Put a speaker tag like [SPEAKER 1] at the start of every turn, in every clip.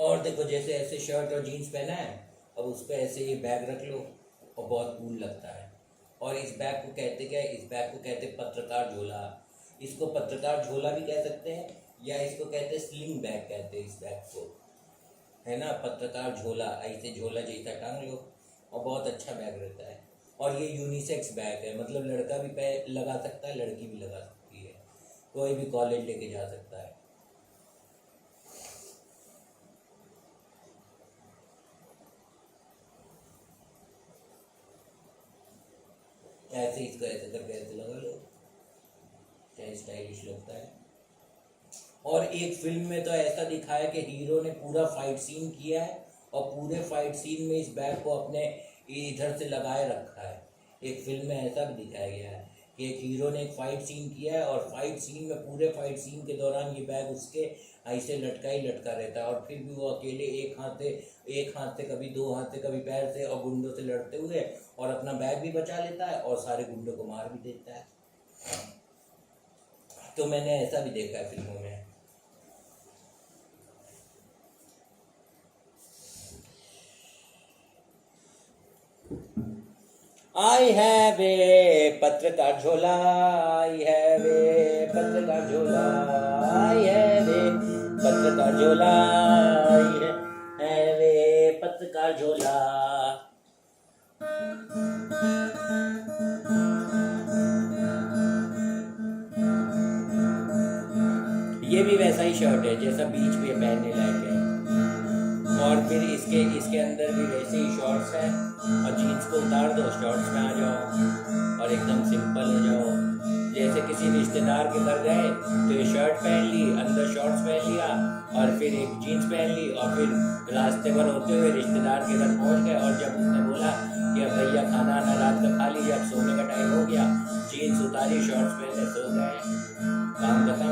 [SPEAKER 1] और देखो जैसे ऐसे शर्ट और जीन्स पहना है, अब उस पर ऐसे ये बैग रख लो और बहुत कूल लगता है। और इस बैग को कहते क्या है? इस बैग को कहते हैं पत्रकार झोला। इसको पत्रकार झोला भी कह सकते हैं, या इसको कहते हैं स्लिंग बैग कहते हैं इस बैग को, है ना। पत्रकार झोला, ऐसे झोला जैसा टांग लो और बहुत अच्छा बैग रहता है। और ये यूनिसेक्स बैग है, मतलब लड़का भी लगा सकता है, लड़की भी लगा सकती है, कोई भी कॉलेज लेके जा सकता है। ऐसे इसको ऐसे करके ऐसे लगा लो, क्या स्टाइलिश लगता है। और एक फिल्म में तो ऐसा दिखाया कि हीरो ने पूरा फाइट सीन किया है और पूरे फाइट सीन में इस बैग को अपने इधर से लगाए रखा है। एक फिल्म में ऐसा भी दिखाया गया है कि एक हीरो ने एक फाइट सीन किया है और फाइट सीन में, पूरे फाइट सीन के दौरान ये बैग उसके ऐसे लटका ही लटका रहता है, और फिर भी वो अकेले एक हाथ से कभी दो हाथ से कभी पैर से और गुंडों से लड़ते हुए और अपना बैग भी बचा लेता है और सारे गुंडों को मार भी देता है। तो मैंने ऐसा भी देखा है फिल्मों में। I have a पत्रकार झोला, I have a पत्रकार झोला, I have a पत्रकार झोला, I have a पत्रकार झोला। ये भी वैसा ही शर्ट है जैसा बीच में पहनने लायक है, और फिर इसके अंदर भी वैसे ही शॉर्ट्स हैं, और जीन्स को उतार दो, शॉर्ट्स में आ जाओ और एकदम सिंपल हो जाओ। जैसे किसी रिश्तेदार के घर गए तो ये शर्ट पहन ली, अंदर शॉर्ट्स पहन लिया और फिर एक जीन्स पहन ली, और फिर रास्ते पर होते हुए रिश्तेदार के घर पहुंच गए, और जब उसने बोला कि अब भैया खाना आना रात का खा लीजिए, अब सोने का टाइम हो गया, जीन्स उतारी, शॉर्ट्स पहने, सो गए, काम खत्म।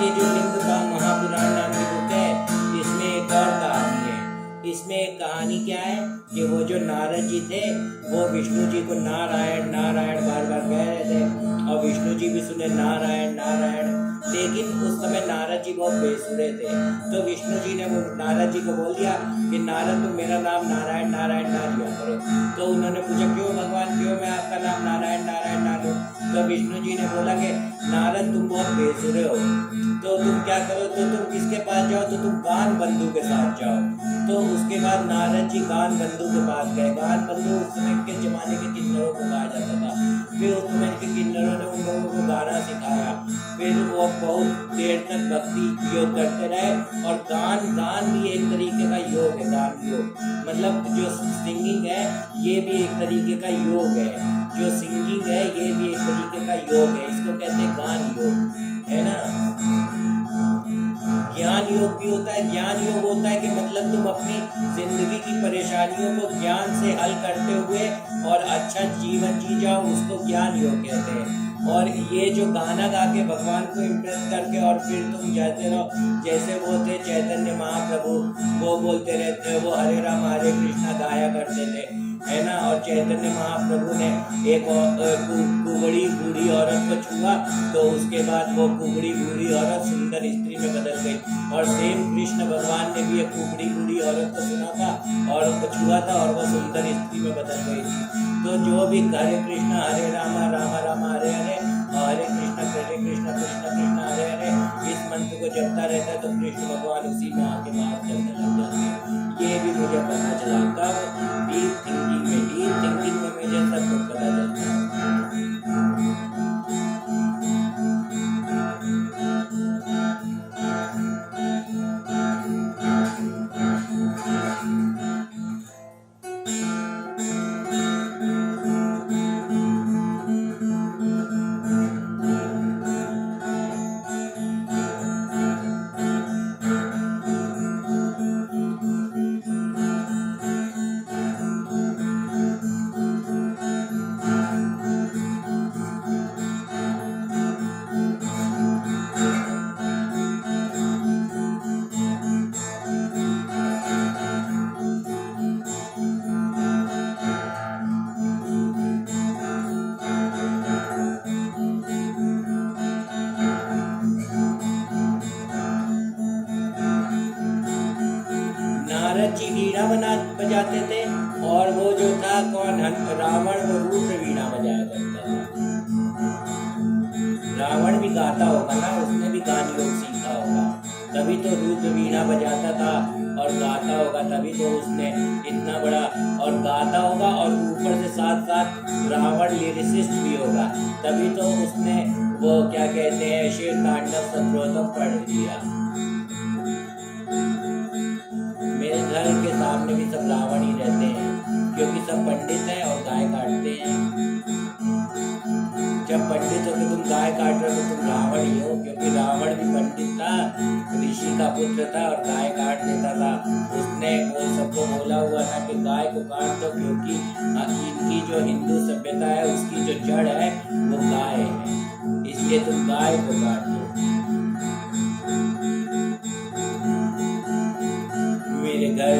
[SPEAKER 1] ये जो लिंग का महापुराण नाम की बुक है, इसमें एक और कहानी है। इसमें एक कहानी क्या है कि वो जो नारद जी थे वो विष्णु जी को नारायण नारायण बार बार कह रहे थे, और विष्णु जी भी सुने नारायण नारायण, लेकिन उस समय नारद जी बहुत बेसुरे थे। तो विष्णु जी ने वो नारद जी को बोल दिया कि नारद तुम मेरा नाम नारायण नारायण ना लिया करो। तो उन्होंने पूछा क्यों भगवान, क्यों मैं आपका नाम नारायण नारायण ना लूं? तो विष्णु जी ने बोला कि नारद तुम बहुत बेसुरे हो, तो तुम क्या करो, तो तुम किसके पास जाओ, तो तुम गान बंधु के साथ जाओ। तो उसके बाद नारद जी गान बंधु के पास गए। गान बंधु उस समय के जमाने के किन्नरों को कहा जाता था। फिर उस समय के किन्नरों ने उन लोगों को गाना सिखाया। फिर वो बहुत देर तक भक्ति योग करते रहे, और गान भी एक तरीके का योग है। गान योग मतलब जो सिंगिंग है ये भी एक तरीके का योग है, जो सिंगिंग है ये भी एक तरीके का योग है। इसको कहते हैं गान योग, है ना। ज्ञान योग भी होता है। ज्ञान योग होता है कि मतलब तुम अपनी जिंदगी की परेशानियों को ज्ञान से हल करते हुए और अच्छा जीवन जी जाओ, उसको ज्ञान योग कहते हैं। और ये जो गाना गा के भगवान को इम्प्रेस करके और फिर तुम जाते रहो, जैसे वो थे चैतन्य महाप्रभु, वो बोलते रहते, वो हरे राम हरे कृष्णा गाया करते थे, है ना। और चैतन्य महाप्रभु ने एक कुबड़ी बूढ़ी औरत को छुआ, तो उसके बाद वो कुबड़ी बूढ़ी औरत सुंदर स्त्री में बदल गई। और सेम कृष्ण भगवान ने भी एक कुबड़ी बूढ़ी औरत को सुना था और छुआ था, और वो सुंदर स्त्री में बदल गई थी। तो जो भी हरे कृष्णा हरे रामा रामा रामा हरे हरे, हरे कृष्णा कृष्ण कृष्ण हरे हरे, इस मंत्र को जपता रहता है तो कृष्ण भगवान उसी में आके बात करने लग जाते हैं। ये भी मुझे पता चला कब, डीप थिंकिंग में मुझे सब कुछ पता चलता है। नारद जी वीणा बजाते थे, और वो जो था कौन, रावण, वो रूद्र वीणा बजाया करता था। रावण भी गाता होगा ना, उसने भी गान योग सीखा होगा, तभी तो रुद्र वीणा बजाता था और गाता होगा, तभी तो उसने इतना बड़ा और गाता होगा, और ऊपर से साथ साथ रावण लिरिसिस्ट भी होगा, तभी तो उसने वो क्या कहते हैं शिव तांडव सत्रोतम पढ़ लिया। मेरे घर के सामने भी सब रावण ही रहते हैं, क्योंकि सब पंडित हैं और गाय काटते हैं। जब पंडित हो के तुम गाय काट रहे हो तो तुम रावण ही हो, क्योंकि रावण भी पंडित था, ऋषि का पुत्र था और गाय काट देता था। उसने वो सबको बोला हुआ था कि गाय को काट दो, क्योंकि इनकी जो हिंदू सभ्यता है उसकी जो जड़ है वो गाय है, इसलिए तुम गाय को काट दो। मेरे घर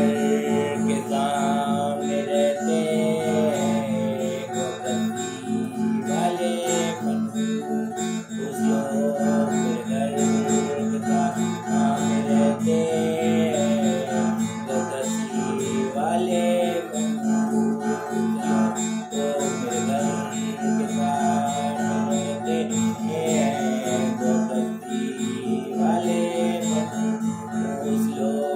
[SPEAKER 1] के सामने रहते वाले उस लोग, मेरे घर के सामने रहते वाले, मेरे घर के सामने रहते वाले उस लोग,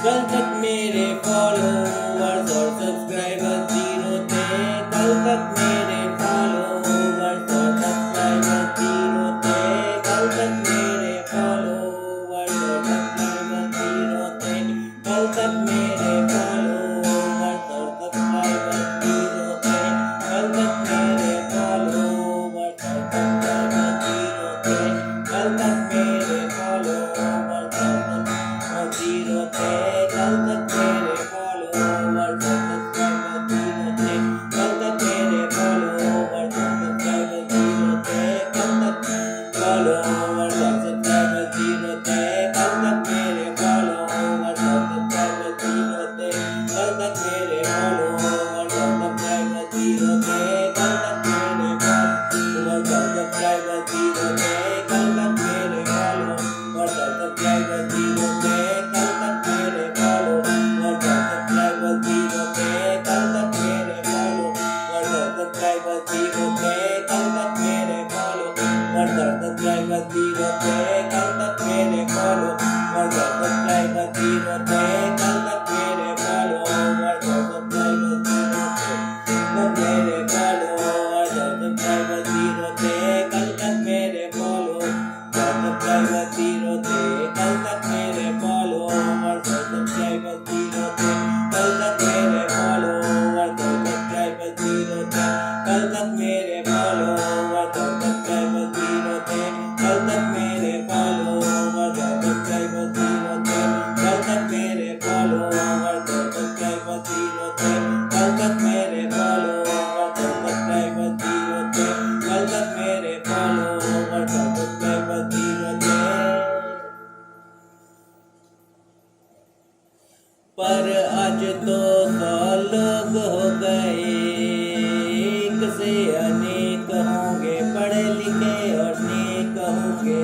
[SPEAKER 1] कल तक मेरे फॉलोवर्स और सब्सक्राइबर्स 0 थे, कल तक मेरे फॉलोवर्स और सब्सक्राइबर्स 0 थे, कल तक मेरे फॉलोवर्स और सब्सक्राइबर्स 0 थे, कल तक मेरे फॉलोवर्स और सब्सक्राइबर्स 0 थे, कल तक मेरे फॉलोवर्स और सब्सक्राइबर्स 0 थे, कल तक मेरे फॉलोवर्स और सब्सक्राइबर्स 0 थे, कल दर्द क्लाई बदी रोते कल तक मेरे बोलो दर्द क्लाई बदी रोते कल तक मेरे बोलो दर्द क्लाई बदी रोते कल तक मेरे बोलो दर्द क्लाई बदी रोते कल तक मेरे बोलो दर्द क्लाई बदी रोते कल तक मेरे बोलो दर्द क्लाई बदी रोते कल तक मेरे बोलो दर्द क्लाई बदी रोते कल तक मेरे बोलो दर्द क्लाई बदी रोते कल तक मेरे बोलो दर्द क्लाई बदी रोते कल तक मेरे बोलो दर्द क्लाई बदी रोते कल तक मेरे बोलो दर्द क्लाई बदी रोते पर आज तो 100 लोग हो गए एक से अनेक होंगे पढ़े लिखे और नेक होंगे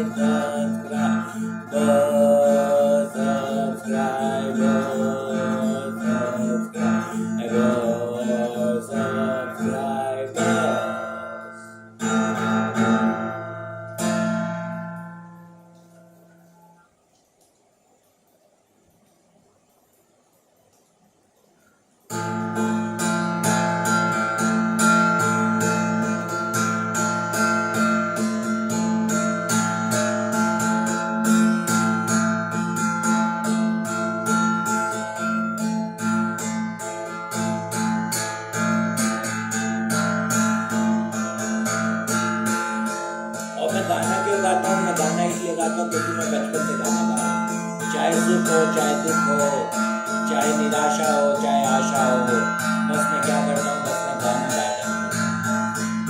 [SPEAKER 1] गाना क्यों गाता हूँ? मैं गाना इसलिए गाता हूँ क्योंकि मैं बचपन से गाना गा रहा हूँ। चाहे सुख हो चाहे दुख हो चाहे निराशा हो चाहे आशा हो बस मैं क्या करता हूँ बस मैं गाना गा रहा हूँ।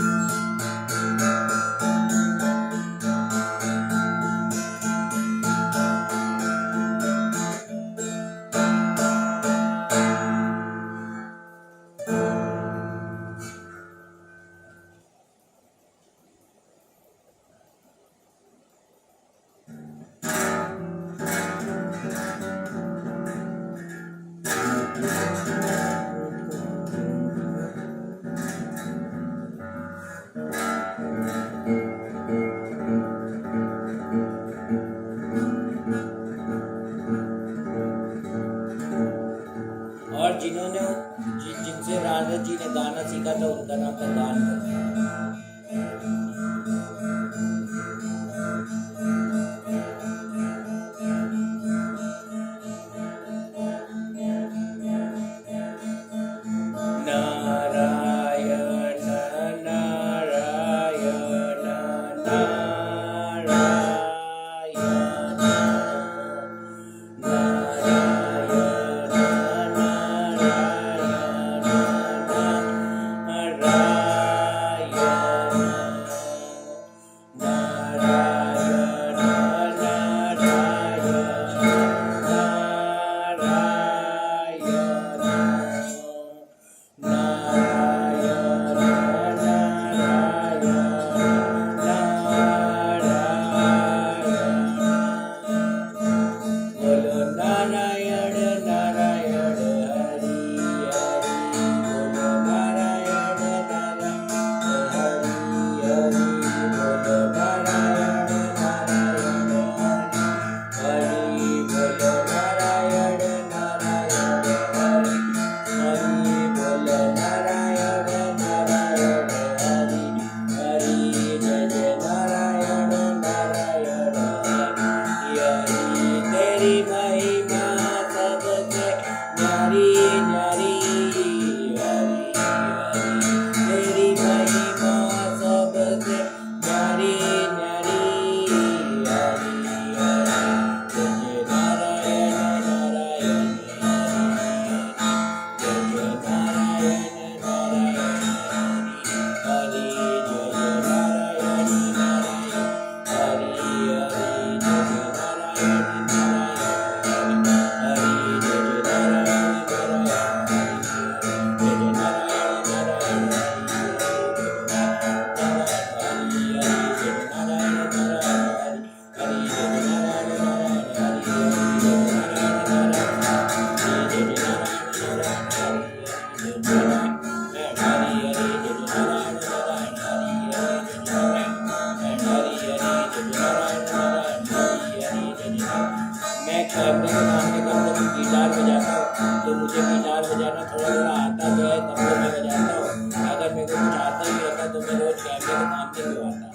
[SPEAKER 1] कैमरे के सामने कब तक गिटार बजाता हूँ, तो मुझे गिटार बजाना थोड़ा थोड़ा आता तो है, तब तो मैं बजाता हूँ। अगर मेरे को कुछ आता ही होता तो मैं रोज कैमरे के सामने क्यों आता।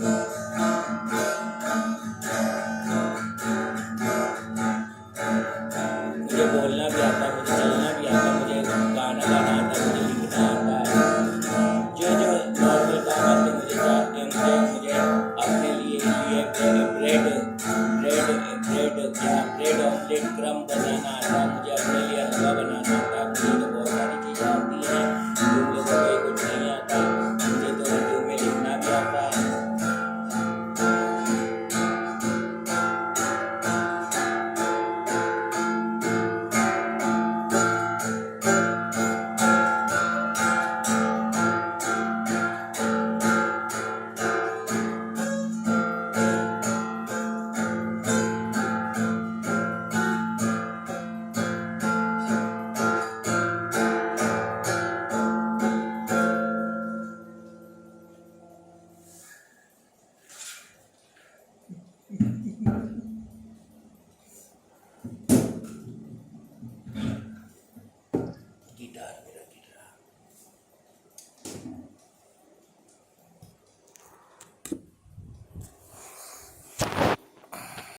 [SPEAKER 1] मुझे बोलना भी आता, मुझे चलना भी आता, मुझे गाना गाना आता, मुझे लिखना आता है। जो जो नॉर्मल काम आते मुझे अपने लिए ब्रेड ऑमलेट क्रम बनाना आता, मुझे